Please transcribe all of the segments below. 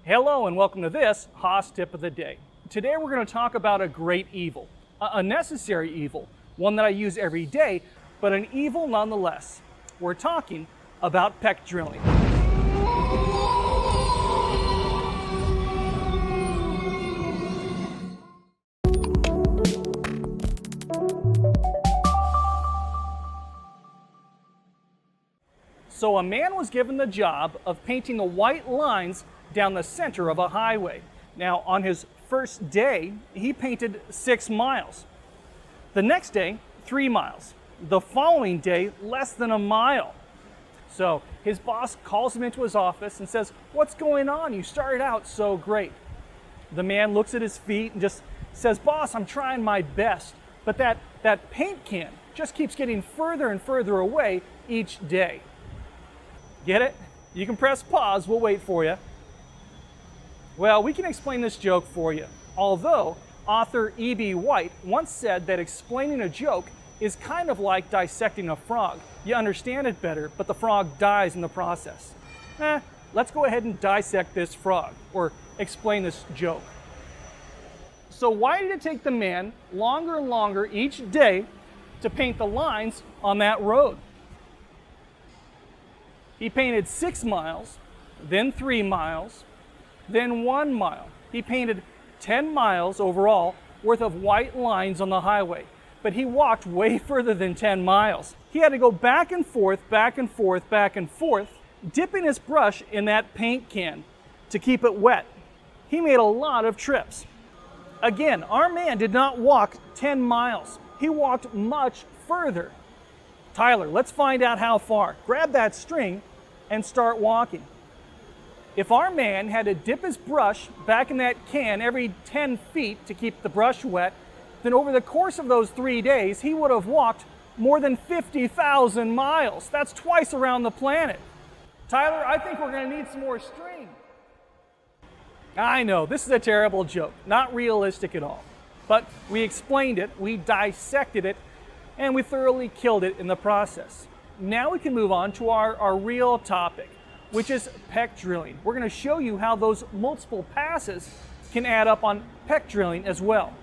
Hello and welcome to this Haas Tip of the Day. Today we're going to talk about a great evil, a necessary evil, one that I use every day, but an evil nonetheless. We're talking about peck drilling. So a man was given the job of painting the white lines down the center of a highway. Now, on his first day, he painted 6 miles. The next day, 3 miles. The following day, less than a mile. So his boss calls him into his office and says, "What's going on? You started out so great." The man looks at his feet and just says, "Boss, I'm trying my best, but that paint can just keeps getting further and further away each day." Get it? You can press pause, we'll wait for you. Well, we can explain this joke for you. Although author E.B. White once said that explaining a joke is kind of like dissecting a frog. You understand it better, but the frog dies in the process. Let's go ahead and dissect this frog, or explain this joke. So why did it take the man longer and longer each day to paint the lines on that road? He painted 6 miles, then 3 miles, then 1 mile. He painted 10 miles overall worth of white lines on the highway, but he walked way further than 10 miles. He had to go back and forth, back and forth, back and forth, dipping his brush in that paint can to keep it wet. He made a lot of trips. Again, our man did not walk 10 miles. He walked much further. Tyler, let's find out how far. Grab that string and start walking. If our man had to dip his brush back in that can every 10 feet to keep the brush wet, then over the course of those 3 days, he would have walked more than 50,000 miles. That's twice around the planet. Tyler, I think we're going to need some more string. I know, this is a terrible joke, not realistic at all. But we explained it, we dissected it, and we thoroughly killed it in the process. Now we can move on to our real topic, which is peck drilling. We're going to show you how those multiple passes can add up on peck drilling as well.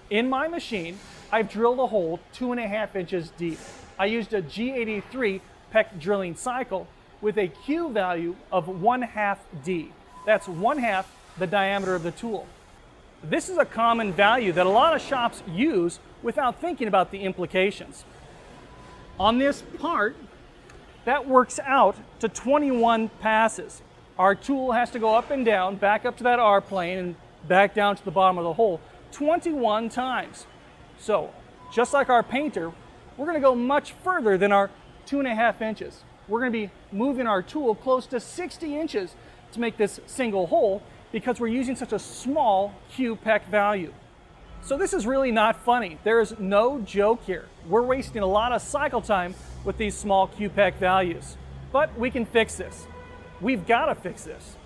In my machine, I've drilled a hole 2.5 inches deep. I used a G83 peck drilling cycle with a Q value of 1/2 D. That's 1/2 the diameter of the tool. This is a common value that a lot of shops use without thinking about the implications. On this part, that works out to 21 passes. Our tool has to go up and down, back up to that R plane and back down to the bottom of the hole 21 times. So, just like our painter, we're going to go much further than our 2.5 inches. We're going to be moving our tool close to 60 inches to make this single hole because we're using such a small Q peck value. So this is really not funny. There is no joke here. We're wasting a lot of cycle time with these small Q peck values. But we can fix this. We've got to fix this.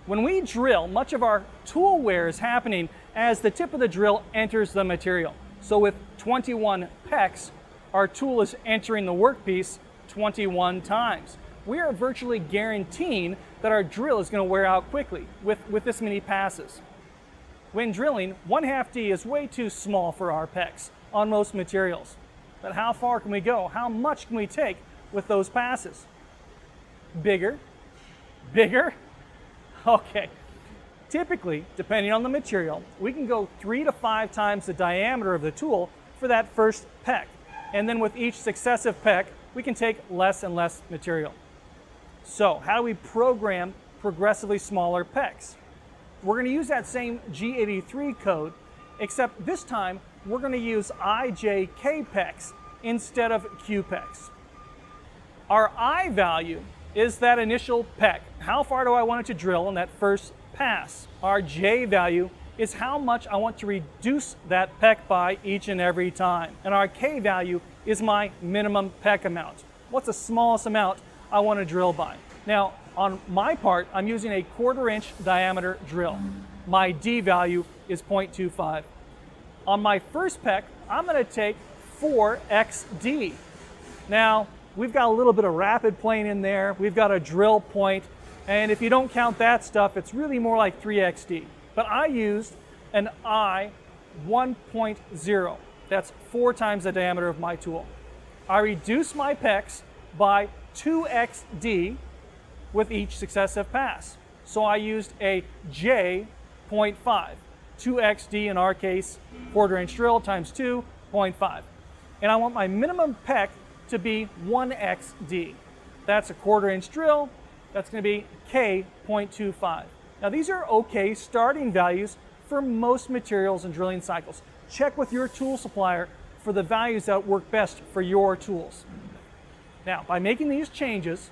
When we drill, much of our tool wear is happening as the tip of the drill enters the material. So with 21 pecks, our tool is entering the workpiece 21 times. We are virtually guaranteeing that our drill is going to wear out quickly with this many passes. When drilling, 1/2 D is way too small for our pecks on most materials. But how far can we go? How much can we take with those passes? Bigger? Bigger? Okay. Typically, depending on the material, we can go 3 to 5 times the diameter of the tool for that first peck. And then with each successive peck, we can take less and less material. So, how do we program progressively smaller pecks? We're going to use that same G83 code, except this time we're going to use IJK pecks instead of Q pecks. Our I value is that initial peck. How far do I want it to drill in that first pass? Our J value is how much I want to reduce that peck by each and every time. And our K value is my minimum peck amount. What's the smallest amount I want to drill by? Now, on my part, I'm using a 1/4 inch diameter drill. My D value is 0.25. On my first peck, I'm going to take 4XD. Now, we've got a little bit of rapid plane in there. We've got a drill point And if you don't count that stuff, it's really more like 3XD. But I used an I 1.0. That's 4 times the diameter of my tool. I reduced my pecs by 2XD with each successive pass. So I used a J.5. 2XD in our case, 1/4 inch drill times 2.5. And I want my minimum pec to be 1XD. That's a 1/4 inch drill. That's going to be K.25. Now these are okay starting values for most materials and drilling cycles. Check with your tool supplier for the values that work best for your tools. Now, by making these changes,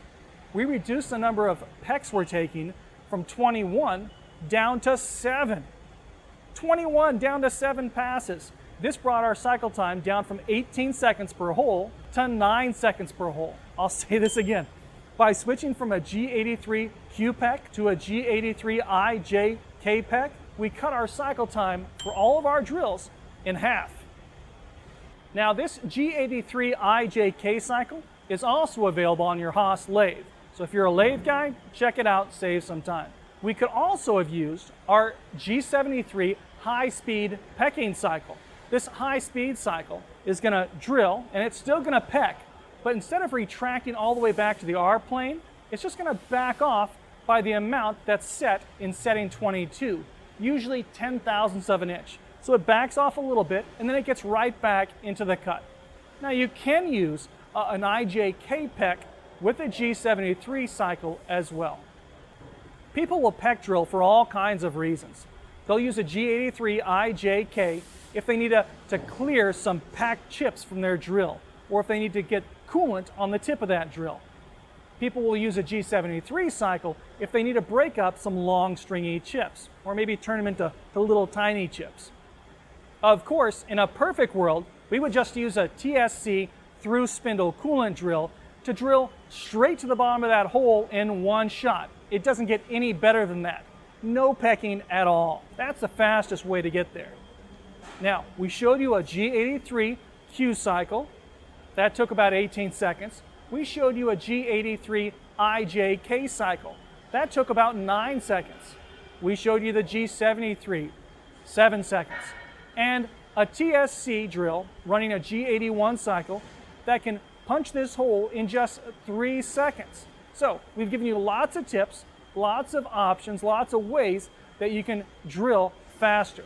we reduce the number of pecs we're taking from 21 down to 7. 21 down to 7 passes. This brought our cycle time down from 18 seconds per hole to 9 seconds per hole. I'll say this again. By switching from a G83 Q pec to a G83 IJK pec, we cut our cycle time for all of our drills in half. Now this G83 IJK cycle is also available on your Haas lathe. So if you're a lathe guy, check it out, save some time. We could also have used our G73 high-speed pecking cycle. This high-speed cycle is going to drill, and it's still going to peck, but instead of retracting all the way back to the R plane, it's just going to back off by the amount that's set in setting 22, usually 0.010 of an inch. So it backs off a little bit, and then it gets right back into the cut. Now you can use an IJK pec with a G73 cycle as well. People will pec drill for all kinds of reasons. They'll use a G83 IJK if they need to clear some packed chips from their drill, or if they need to get coolant on the tip of that drill. People will use a G73 cycle if they need to break up some long stringy chips, or maybe turn them into little tiny chips. Of course, in a perfect world, we would just use a TSC through spindle coolant drill to drill straight to the bottom of that hole in one shot. It doesn't get any better than that. No pecking at all. That's the fastest way to get there. Now, we showed you a G83 Q cycle. That took about 18 seconds. We showed you a G83 IJK cycle. That took about 9 seconds. We showed you the G73, 7 seconds. And a TSC drill running a G81 cycle that can punch this hole in just 3 seconds. So we've given you lots of tips, lots of options, lots of ways that you can drill faster.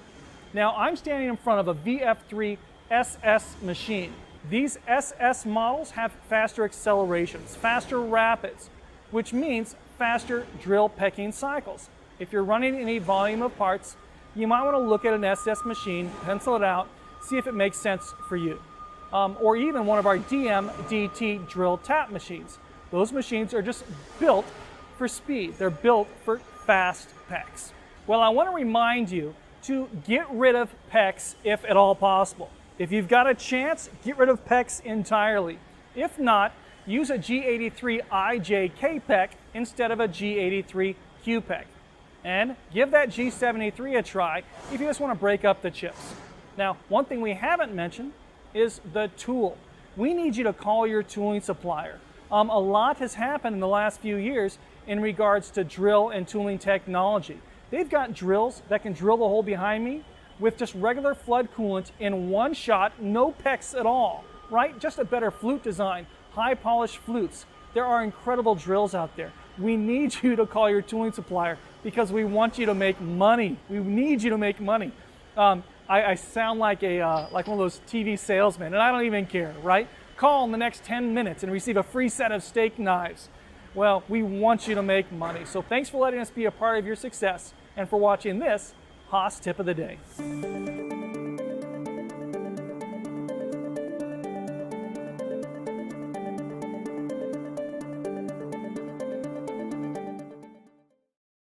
Now I'm standing in front of a VF3 SS machine. These SS models have faster accelerations, faster rapids, which means faster drill pecking cycles. If you're running any volume of parts, you might want to look at an SS machine, pencil it out, see if it makes sense for you. Or even one of our DT drill tap machines. Those machines are just built for speed. They're built for fast pecs. Well, I want to remind you to get rid of pecs if at all possible. If you've got a chance, get rid of pecs entirely. If not, use a G83 IJK pec instead of a G83 Q pec. And give that G73 a try if you just want to break up the chips. Now, one thing we haven't mentioned is the tool. We need you to call your tooling supplier. A lot has happened in the last few years in regards to drill and tooling technology. They've got drills that can drill the hole behind me with just regular flood coolant in one shot, no pecs at all, right? Just a better flute design, high polished flutes. There are incredible drills out there. We need you to call your tooling supplier because we want you to make money. We need you to make money. I sound like like one of those TV salesmen, and I don't even care, right? Call in the next 10 minutes and receive a free set of steak knives. Well, we want you to make money. So thanks for letting us be a part of your success and for watching this Haas Tip of the Day.